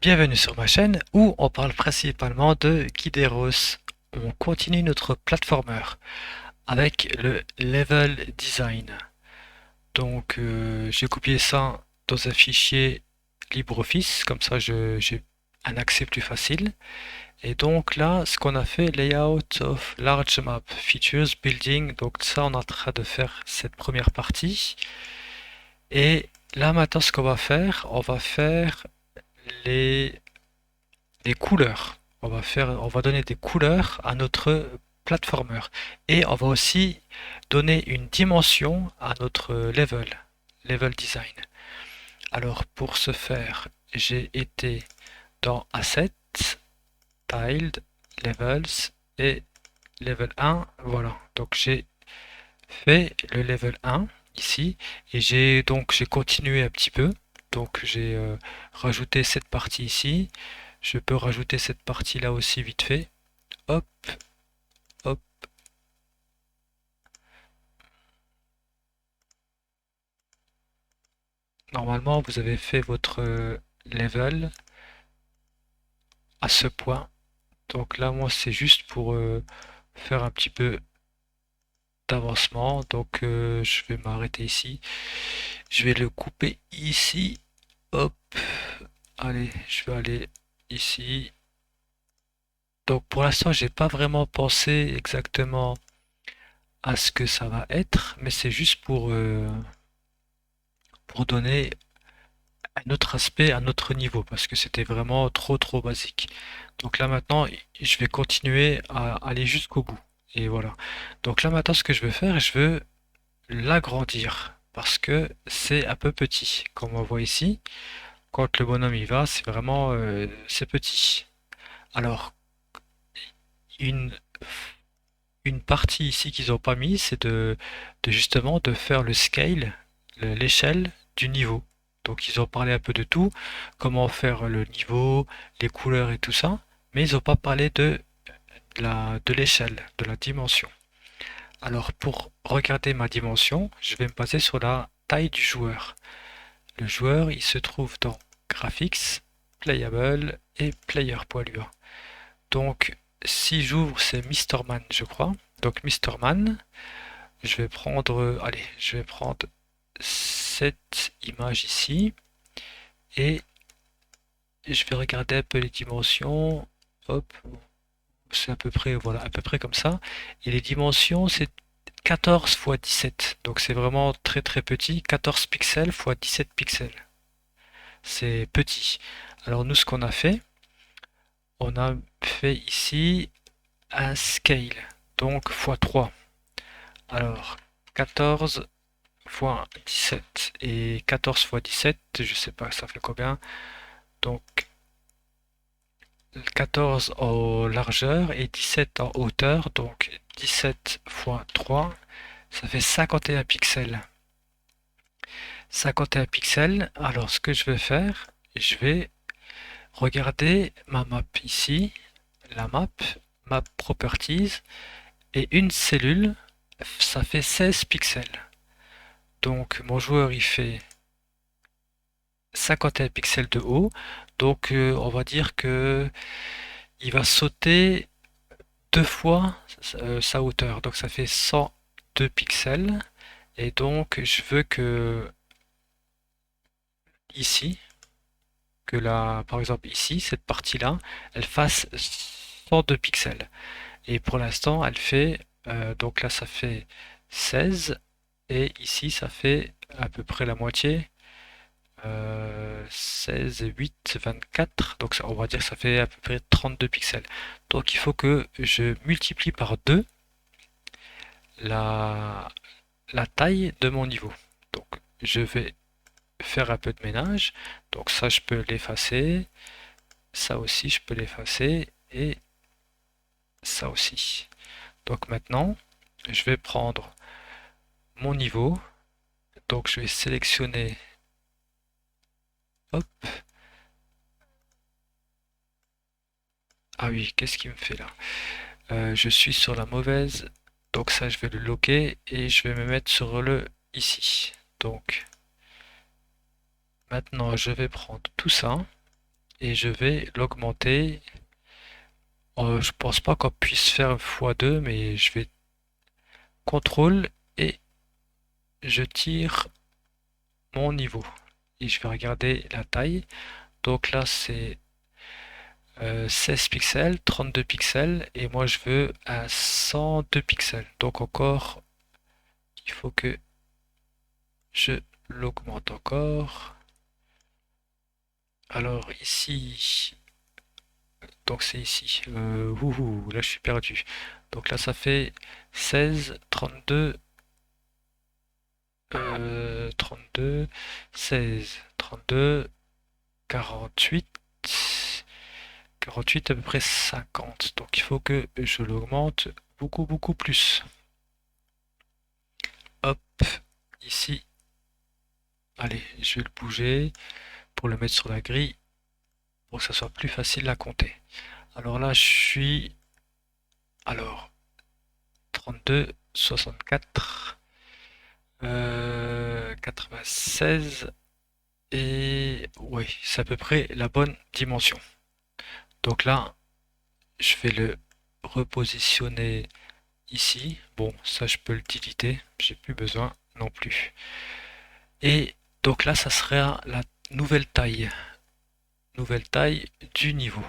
Bienvenue sur ma chaîne où on parle principalement de Kideros. On continue notre platformer avec le level design. Donc j'ai copié ça dans un fichier LibreOffice, comme ça j'ai un accès plus facile. Et donc là, ce qu'on a fait, layout of large map, features, building, donc ça on est en train de faire cette première partie. Et là maintenant ce qu'on va faire, on va faire les les couleurs. On va donner des couleurs à notre platformer. Et on va aussi donner une dimension à notre level design. Alors pour ce faire, j'ai été dans Assets, Tiled, Levels et Level 1. Voilà, donc j'ai fait le level 1 ici et j'ai continué un petit peu. Donc j'ai rajouté cette partie ici. Je peux rajouter cette partie là aussi vite fait. Hop, hop. Normalement, vous avez fait votre level à ce point. Donc là, moi, c'est juste pour faire un petit peu d'avancement. Donc je vais m'arrêter ici. Je vais le couper ici. Hop. Allez, je vais aller ici. Donc pour l'instant, j'ai pas vraiment pensé exactement à ce que ça va être, mais c'est juste pour donner un autre aspect, un autre niveau, parce que c'était vraiment trop basique. Donc là maintenant, je vais continuer à aller jusqu'au bout. Et voilà. Donc là maintenant, ce que je veux faire, je veux l'agrandir, parce que c'est un peu petit. Comme on voit ici, quand le bonhomme y va, c'est vraiment c'est petit. Alors, une, une partie ici qu'ils n'ont pas mis, c'est de justement de faire le scale, l'échelle du niveau. Donc ils ont parlé un peu de tout, comment faire le niveau, les couleurs et tout ça, mais ils n'ont pas parlé de l'échelle, de la dimension. Alors pour regarder ma dimension, je vais me baser sur la taille du joueur. Le joueur, il se trouve dans Graphics, Playable et Player poilure. Donc si j'ouvre, c'est Mr. Man, je crois. Donc Mr. Man, je vais prendre, allez, je vais prendre cette image ici et je vais regarder un peu les dimensions. Hop, c'est à peu près, voilà, à peu près comme ça. Et les dimensions, c'est 14 x 17. Donc c'est vraiment très petit. 14 pixels x 17 pixels. C'est petit. Alors nous, ce qu'on a fait, on a fait ici un scale. Donc x 3. Alors 14 fois 17 et 14 fois 17, je sais pas ça fait combien. Donc 14 en largeur et 17 en hauteur, donc 17 fois 3, ça fait 51 pixels. 51 pixels, alors ce que je vais faire, je vais regarder ma map ici, la map properties, et une cellule, ça fait 16 pixels. Donc mon joueur il fait 51 pixels de haut. Donc on va dire que il va sauter deux fois sa hauteur. Donc ça fait 102 pixels. Et donc je veux que ici, que là, par exemple ici, cette partie-là, elle fasse 102 pixels. Et pour l'instant, elle fait, donc là ça fait 16. Et ici ça fait à peu près la moitié. 16, 8, 24, donc ça, on va dire que ça fait à peu près 32 pixels. Donc il faut que je multiplie par 2 la, la taille de mon niveau. Donc je vais faire un peu de ménage. Donc ça je peux l'effacer, ça aussi je peux l'effacer et ça aussi. Donc maintenant je vais prendre mon niveau. Donc je vais sélectionner, hop, ah oui, qu'est-ce qu'il me fait là? Je suis sur la mauvaise, donc ça je vais le loquer et je vais me mettre sur le ici. Donc maintenant je vais prendre tout ça et je vais l'augmenter. Je pense pas qu'on puisse faire x2, mais je vais contrôle et je tire mon niveau. Et je vais regarder la taille. Donc là, c'est 16 pixels, 32 pixels, et moi je veux à 102 pixels. Donc encore, il faut que je l'augmente encore. Alors ici, donc c'est ici. Là je suis perdu. Donc là ça fait 16, 32, 32, 16, 32, 48, 48 à peu près 50. Donc il faut que je l'augmente beaucoup plus. Hop, ici. Allez, je vais le bouger pour le mettre sur la grille pour que ça soit plus facile à compter. Alors là, je suis alors 32, 64, 96 et oui, c'est à peu près la bonne dimension. Donc là, je vais le repositionner ici. Bon, ça je peux le déliter, j'ai plus besoin non plus. Et donc là, ça sera la nouvelle taille. Nouvelle taille du niveau.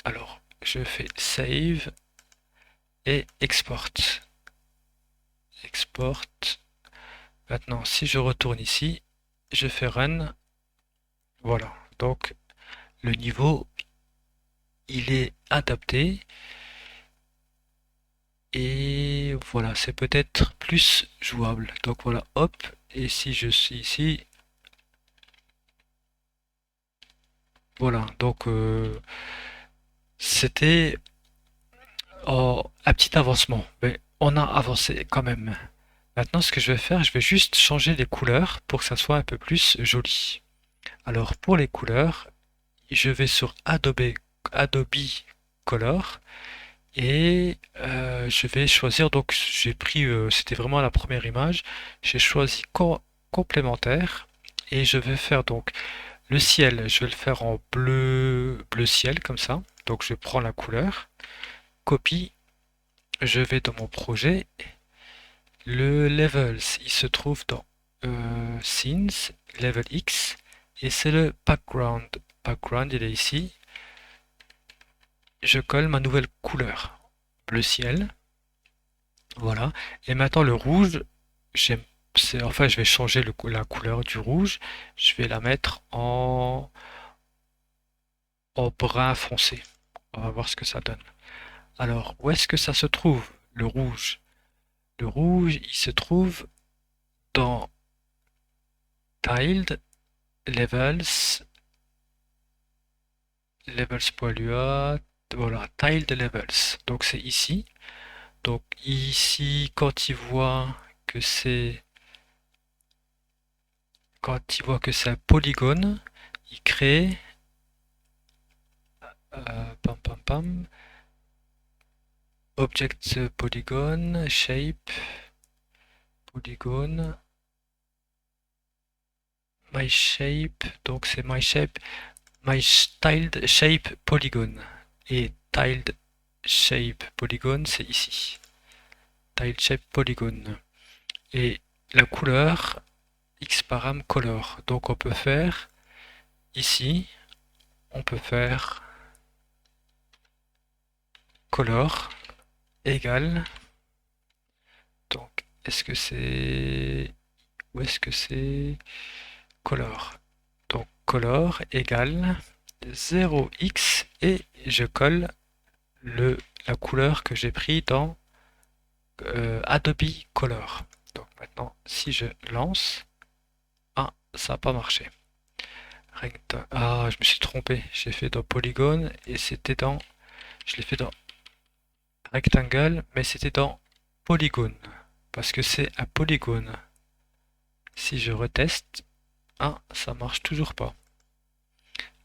Alors, je fais save et export. Export. Maintenant, si je retourne ici, je fais run. Voilà. Donc, le niveau, il est adapté. Et voilà, c'est peut-être plus jouable. Donc voilà, hop. Et si je suis ici, voilà. Donc, c'était un petit avancement. Mais on a avancé quand même. Maintenant, ce que je vais faire, je vais juste changer les couleurs pour que ça soit un peu plus joli. Alors, pour les couleurs, je vais sur Adobe Color et je vais choisir, donc j'ai pris, c'était vraiment la première image, j'ai choisi complémentaire et je vais faire donc le ciel, je vais le faire en bleu ciel comme ça. Donc je prends la couleur, copie, je vais dans mon projet. Le levels, il se trouve dans Scenes, Level X, et c'est le background. Background, il est ici. Je colle ma nouvelle couleur, bleu ciel. Voilà. Et maintenant le rouge, j'aime, enfin je vais changer la couleur du rouge. Je vais la mettre en brun foncé. On va voir ce que ça donne. Alors, où est-ce que ça se trouve, le rouge? Le rouge, il se trouve dans Tiled, Levels, Levels Polua, voilà, Tiled Levels. Donc c'est ici. Donc ici, que c'est quand il voit que c'est un polygone, il crée pam pam pam object polygon shape polygone my shape, donc c'est my tiled shape polygon et tiled shape polygon c'est ici, tiled shape polygon et la couleur xparam color. Donc on peut faire ici, on peut faire color égale, donc est-ce que c'est, où est-ce que c'est color? Donc color égale 0x et je colle la couleur que j'ai pris dans Adobe Color. Donc maintenant, si je lance, ah, ça n'a pas marché. Ah, je me suis trompé. J'ai fait dans Polygone et c'était dans, je l'ai fait dans Rectangle, mais c'était dans Polygone parce que c'est un polygone. Si je reteste, ah, ça marche toujours pas.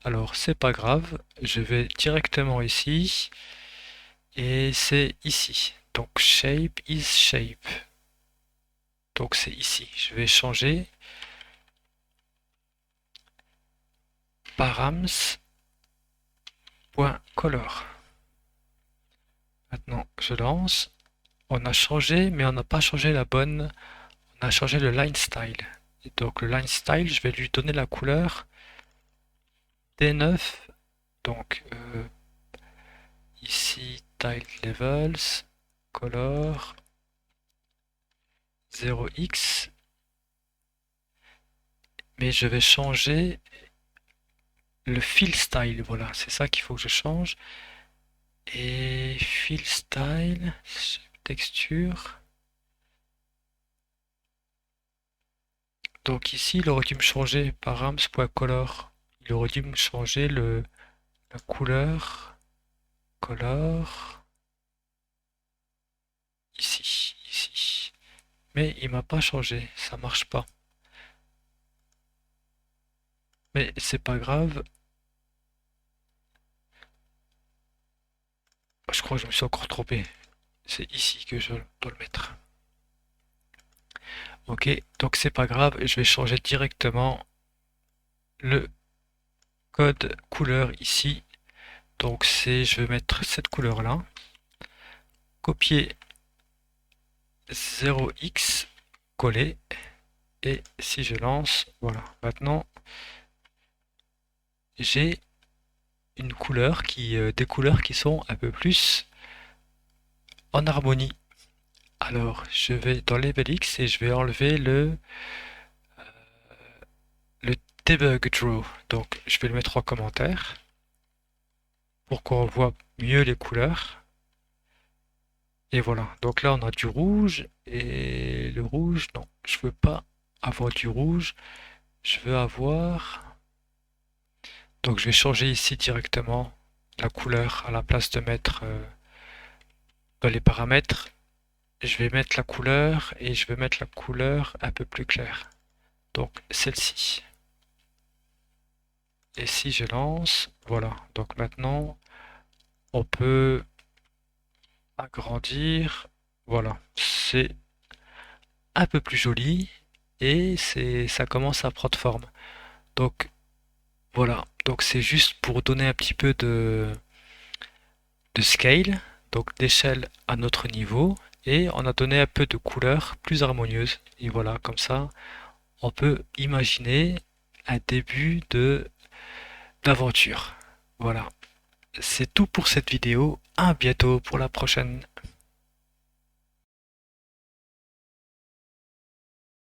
Alors, c'est pas grave, je vais directement ici et c'est ici. Donc, shape is shape. Donc, c'est ici. Je vais changer params color. Maintenant, je lance. On a changé, mais on n'a pas changé la bonne. On a changé le line style. Et donc le line style, je vais lui donner la couleur D9. Donc ici, tile levels, color 0x. Mais je vais changer le fill style. Voilà, c'est ça qu'il faut que je change. Et fill style, texture. Donc ici, il aurait dû me changer params.color. Il aurait dû me changer la couleur color ici. Mais il m'a pas changé, ça marche pas. Mais c'est pas grave. Je crois que je me suis encore trompé. C'est ici que je dois le mettre. Ok, donc c'est pas grave, je vais changer directement le code couleur ici. Donc je vais mettre cette couleur là, copier 0x, coller, et si je lance, voilà, maintenant j'ai une couleur des couleurs qui sont un peu plus en harmonie. Alors je vais dans Label X et je vais enlever le debug draw. Donc je vais le mettre en commentaire pour qu'on voit mieux les couleurs. Et voilà, donc là on a du rouge, et le rouge, non, je veux pas avoir du rouge, je veux avoir... Donc je vais changer ici directement la couleur à la place de mettre dans les paramètres. Je vais mettre la couleur et je vais mettre la couleur un peu plus claire. Donc celle-ci. Et si je lance, voilà. Donc maintenant on peut agrandir. Voilà, c'est un peu plus joli et ça commence à prendre forme. Donc voilà, donc c'est juste pour donner un petit peu de scale, donc d'échelle à notre niveau, et on a donné un peu de couleur plus harmonieuse. Et voilà, comme ça, on peut imaginer un début d'aventure. Voilà, c'est tout pour cette vidéo. À bientôt pour la prochaine.